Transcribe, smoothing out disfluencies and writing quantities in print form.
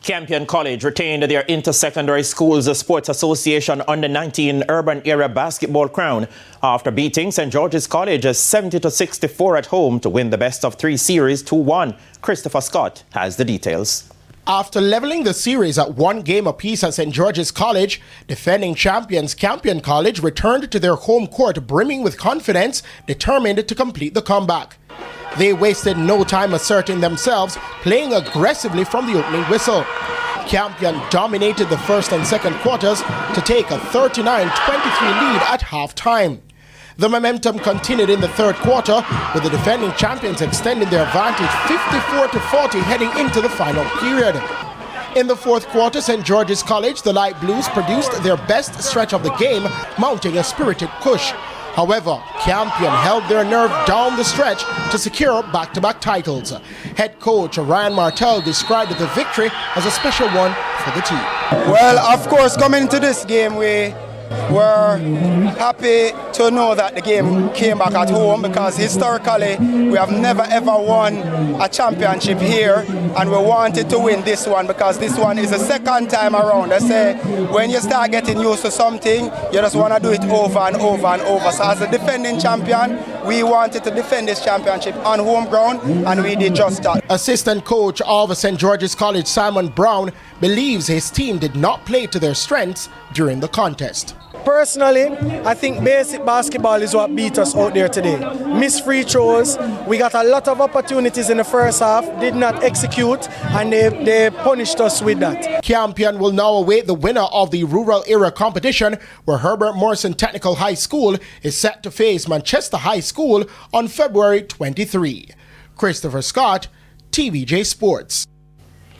Campion College retained their Inter-Secondary Schools Sports Association Under-19 Urban Area Basketball crown after beating St. George's College 70-64 at home to win the best-of-3 series 2-1. Christopher Scott has the details. After leveling the series at 1 game apiece at St. George's College, defending champions Campion College returned to their home court brimming with confidence, determined to complete the comeback. They wasted no time asserting themselves, playing aggressively from the opening whistle. Campion dominated the first and second quarters to take a 39-23 lead at halftime. The momentum continued in the third quarter, with the defending champions extending their advantage 54-40 heading into the final period. In the fourth quarter, St. George's College, the Light Blues produced their best stretch of the game, mounting a spirited push. However, Campion held their nerve down the stretch to secure back-to-back titles. Head coach Ryan Martel described the victory as a special one for the team. Well, of course, coming into this game, we were happy to know that the game came back at home, because historically we have never ever won a championship here, and we wanted to win this one because this one is the second time around. I say when you start getting used to something, you just want to do it over and over and over. So as a defending champion, we wanted to defend this championship on home ground, and we did just that. Assistant coach of St. George's College, Simon Brown, believes his team did not play to their strengths during the contest. Personally, I think basic basketball is what beat us out there today. Missed free throws, we got a lot of opportunities in the first half, did not execute, and they punished us with that. Campion will now await the winner of the rural area competition, where Herbert Morrison Technical High School is set to face Manchester High School on February 23. Christopher Scott, TVJ Sports.